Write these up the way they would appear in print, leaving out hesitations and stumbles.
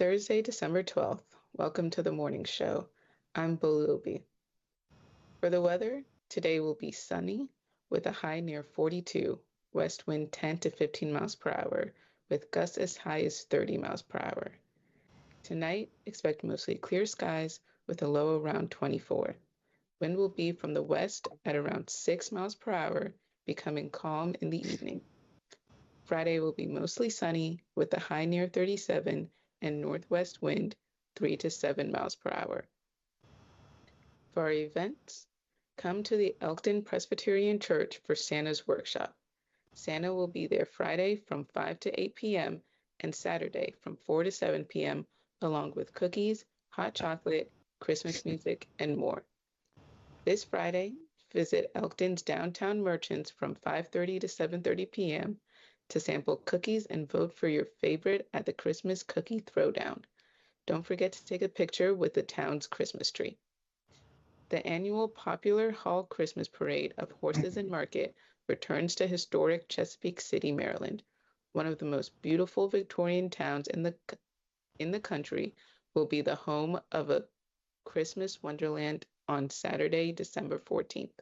Thursday, December 12th. Welcome to the morning show. I'm Bolubi. For the weather, today will be sunny with a high near 42, west wind 10 to 15 miles per hour, with gusts as high as 30 miles per hour. Tonight, expect mostly clear skies with a low around 24. Wind will be from the west at around 6 miles per hour, becoming calm in the evening. Friday will be mostly sunny with a high near 37 and northwest wind 3 to 7 miles per hour. For our events, come to the Elkton Presbyterian Church for Santa's workshop. Santa will be there Friday from 5 to 8 p.m. and Saturday from 4 to 7 p.m., along with cookies, hot chocolate, Christmas music, and more. This Friday, visit Elkton's downtown merchants from 5:30 to 7:30 p.m. to sample cookies and vote for your favorite at the Christmas Cookie Throwdown. Don't forget to take a picture with the town's Christmas tree. The annual popular Hall Christmas Parade of Horses and Market returns to historic Chesapeake City, Maryland. One of the most beautiful Victorian towns in the country will be the home of a Christmas wonderland on Saturday, December 14th.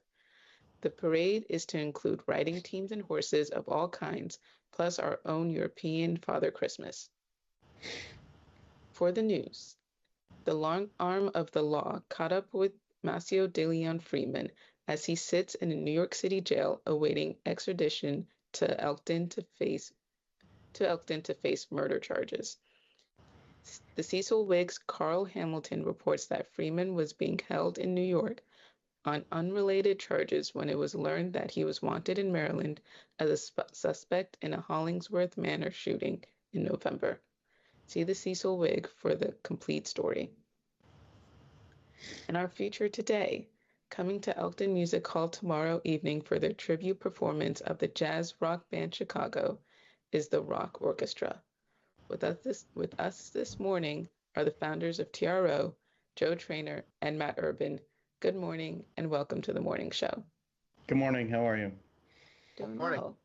The parade is to include riding teams and horses of all kinds, plus our own European Father Christmas. For the news, the long arm of the law caught up with Masio de Leon Freeman as he sits in a New York City jail awaiting extradition to Elkton to face murder charges. The Cecil Whig's Carl Hamilton reports that Freeman was being held in New York on unrelated charges when it was learned that he was wanted in Maryland as a suspect in a Hollingsworth Manor shooting in November. See the Cecil Whig for the complete story. And our feature today, coming to Elkton Music Hall tomorrow evening for their tribute performance of the jazz rock band Chicago, is the Rock Orchestra. With us this morning are the founders of TRO, Joe Trainor and Matt Urban. Good morning and welcome to the morning show. Good morning. How are you? Doing well.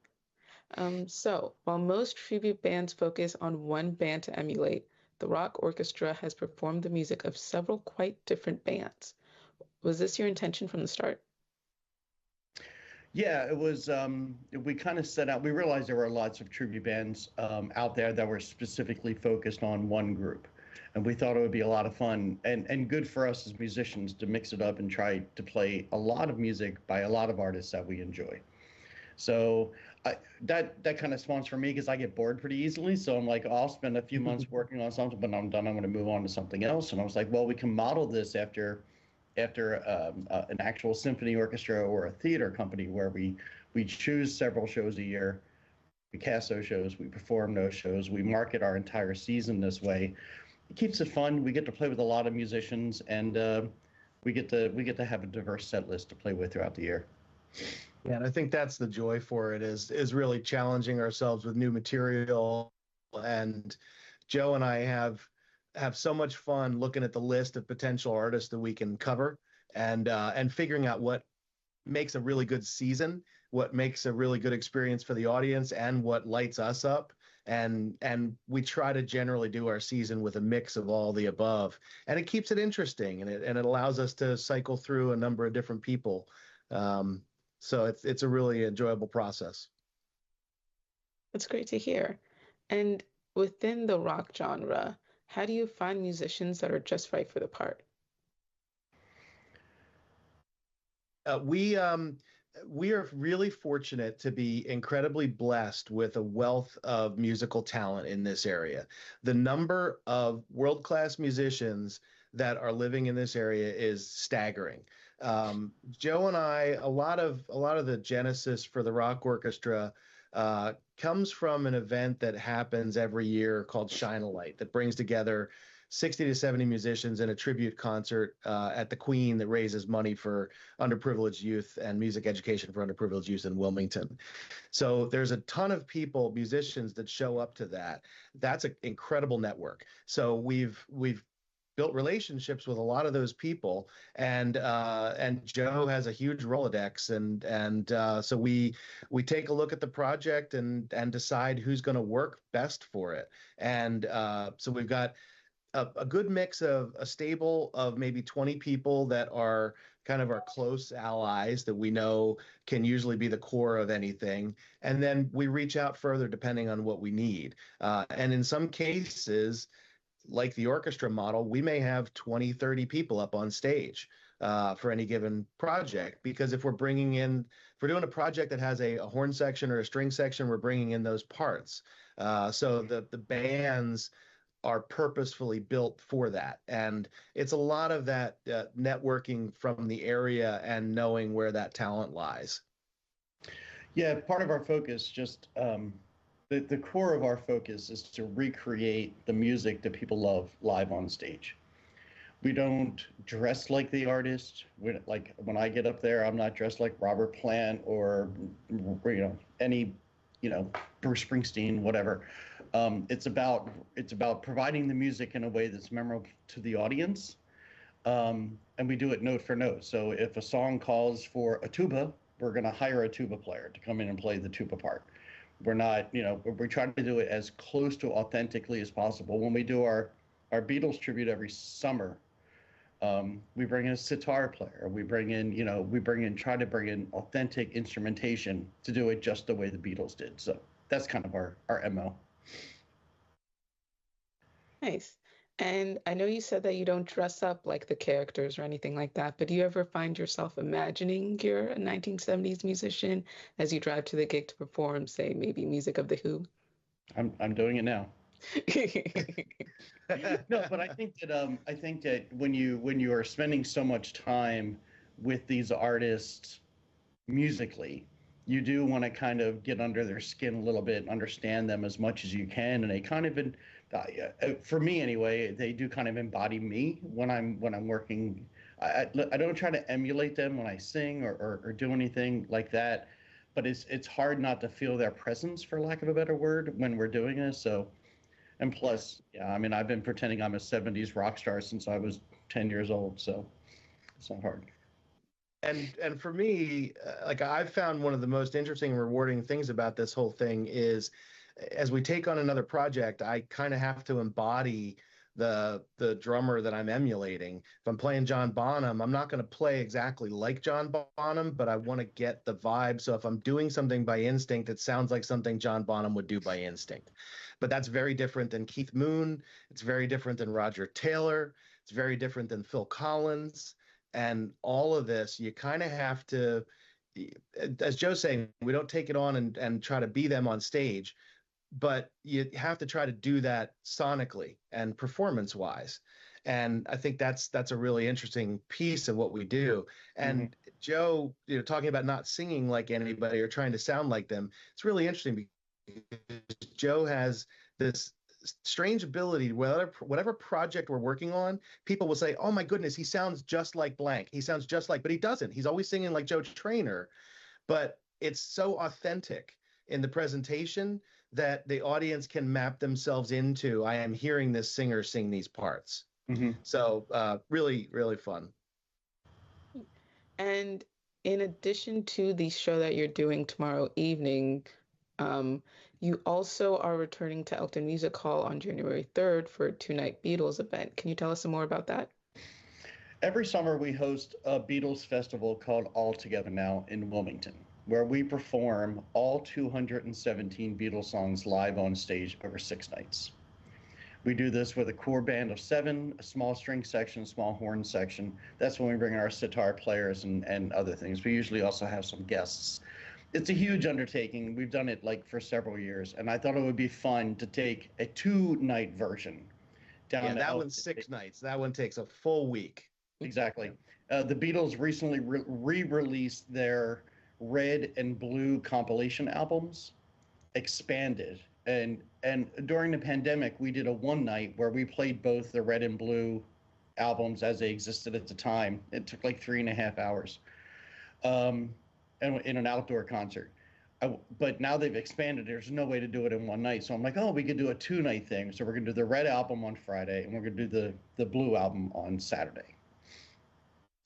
So, while most tribute bands focus on one band to emulate, the Rock Orchestra has performed the music of several quite different bands. Was this your intention from the start? Yeah, it was. We kind of set out. We realized there were lots of tribute bands out there that were specifically focused on one group, and we thought it would be a lot of fun and good for us as musicians to mix it up and try to play a lot of music by a lot of artists that we enjoy. So that kind of spawns for me because I get bored pretty easily. So I'm like, oh, I'll spend a few months working on something, but I'm done. I'm going to move on to something else. And I was like, well, we can model this after an actual symphony orchestra or a theater company where we choose several shows a year. We cast those shows, we perform those shows, we market our entire season this way. It keeps it fun. We get to play with a lot of musicians, and we get to have a diverse set list to play with throughout the year. Yeah, and I think that's the joy for it is really challenging ourselves with new material. And Joe and I have so much fun looking at the list of potential artists that we can cover and figuring out what makes a really good season, what makes a really good experience for the audience, and what lights us up. And we try to generally do our season with a mix of all the above, and it keeps it interesting, and it allows us to cycle through a number of different people. So it's a really enjoyable process. That's great to hear. And within the rock genre, how do you find musicians that are just right for the part? We are really fortunate to be incredibly blessed with a wealth of musical talent in this area. The number of world-class musicians that are living in this area is staggering. Joe and I, a lot of the genesis for the Rock Orchestra comes from an event that happens every year called Shine a Light that brings together 60 to 70 musicians in a tribute concert at the Queen that raises money for underprivileged youth and music education for underprivileged youth in Wilmington. So there's a ton of people, musicians that show up to that. That's an incredible network. So we've built relationships with a lot of those people, and Joe has a huge Rolodex, and so we take a look at the project and decide who's going to work best for it, and so we've got a good mix of a stable of maybe 20 people that are kind of our close allies that we know can usually be the core of anything. And then we reach out further depending on what we need. And in some cases, like the orchestra model, we may have 20, 30 people up on stage for any given project. Because if we're doing a project that has a horn section or a string section, we're bringing in those parts. So the bands are purposefully built for that. And it's a lot of that networking from the area and knowing where that talent lies. Yeah, part of our focus, just the core of our focus is to recreate the music that people love live on stage. We don't dress like the artist. Like when I get up there, I'm not dressed like Robert Plant or any Bruce Springsteen, whatever. It's about providing the music in a way that's memorable to the audience, and we do it note for note. So if a song calls for a tuba, we're going to hire a tuba player to come in and play the tuba part. We're not, we're trying to do it as close to authentically as possible. When we do our Beatles tribute every summer, we bring in a sitar player. Try to bring in authentic instrumentation to do it just the way the Beatles did. So that's kind of our MO. Nice. And I know you said that you don't dress up like the characters or anything like that, but do you ever find yourself imagining you're a 1970s musician as you drive to the gig to perform, say, maybe Music of the Who? I'm doing it now. No, but I think that when you are spending so much time with these artists musically, you do want to kind of get under their skin a little bit, understand them as much as you can, and they kind of for me anyway, they do kind of embody me when I'm working. I don't try to emulate them when I sing or do anything like that, but it's hard not to feel their presence, for lack of a better word, when we're doing this. So, and plus, yeah, I mean, I've been pretending I'm a 70s rock star since I was 10 years old, so it's not hard. And for me, like I've found one of the most interesting and rewarding things about this whole thing is as we take on another project, I kind of have to embody the drummer that I'm emulating. If I'm playing John Bonham, I'm not going to play exactly like John Bonham, but I want to get the vibe. So if I'm doing something by instinct, it sounds like something John Bonham would do by instinct. But that's very different than Keith Moon. It's very different than Roger Taylor. It's very different than Phil Collins. And all of this, you kind of have to, as Joe's saying, we don't take it on and try to be them on stage, but you have to try to do that sonically and performance wise. And I think that's a really interesting piece of what we do. And Joe, talking about not singing like anybody or trying to sound like them, it's really interesting because Joe has this strange ability. Whatever project we're working on, people will say, "Oh my goodness, he sounds just like blank. He sounds just like," but he doesn't. He's always singing like Joe Trainor, but it's so authentic in the presentation that the audience can map themselves into. I am hearing this singer sing these parts. So really, really fun. And in addition to the show that you're doing tomorrow evening, you also are returning to Elkton Music Hall on January 3rd for a two-night Beatles event. Can you tell us some more about that? Every summer we host a Beatles festival called All Together Now in Wilmington, where we perform all 217 Beatles songs live on stage over 6 nights. We do this with a core band of 7, a small string section, a small horn section. That's when we bring in our sitar players and other things. We usually also have some guests. It's a huge undertaking. We've done it like for several years, and I thought it would be fun to take a 2-night version down. Yeah, that one's 6 nights. That one takes a full week. Exactly. The Beatles recently re-released their red and blue compilation albums, expanded. And during the pandemic, we did a one night where we played both the red and blue albums as they existed at the time. It took like 3.5 hours, and in an outdoor concert. But now they've expanded. There's no way to do it in one night. So I'm like, oh, we could do a 2-night thing. So we're going to do the red album on Friday, and we're going to do the blue album on Saturday.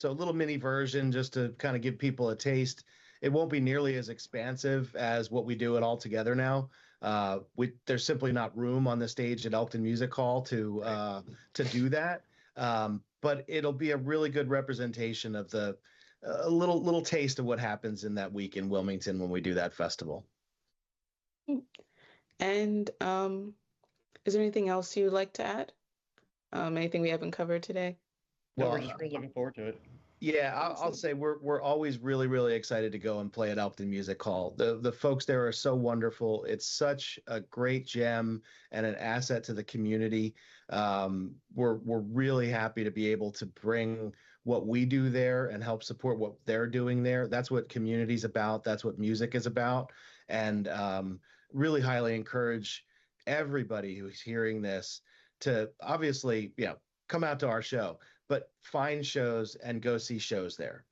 So a little mini version just to kind of give people a taste. It won't be nearly as expansive as what we do it all together now. There's simply not room on the stage at Elkton Music Hall to do that. But it'll be a really good representation of the a little taste of what happens in that week in Wilmington when we do that festival. And is there anything else you'd like to add? Anything we haven't covered today? No, Well, we're just really looking forward to it. Yeah, I'll say we're always really excited to go and play at Elkton Music Hall. The folks there are so wonderful. It's such a great gem and an asset to the community. We're really happy to be able to bring what we do there and help support what they're doing there. That's what community's about. That's what music is about. And really highly encourage everybody who's hearing this to obviously, come out to our show, but find shows and go see shows there,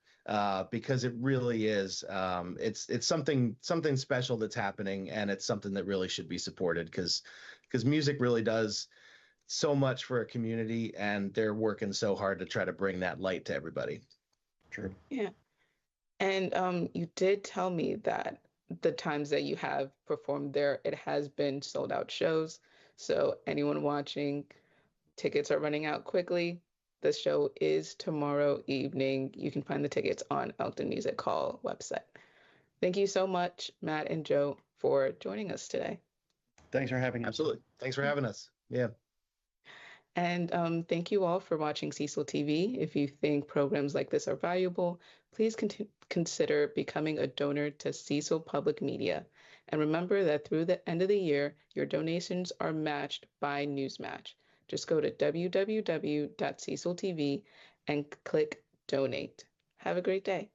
because it really is, it's something special that's happening, and it's something that really should be supported because music really does so much for a community, and they're working so hard to try to bring that light to everybody. True. Yeah. And you did tell me that the times that you have performed there, it has been sold out shows. So anyone watching, tickets are running out quickly. The show is tomorrow evening. You can find the tickets on Elkton Music Hall website. Thank you so much, Matt and Joe, for joining us today. Thanks for having us. Absolutely. Thanks for having us. Yeah. And thank you all for watching Cecil TV. If you think programs like this are valuable, please consider becoming a donor to Cecil Public Media. And remember that through the end of the year, your donations are matched by Newsmatch. Just go to www.ceciltv and click donate. Have a great day.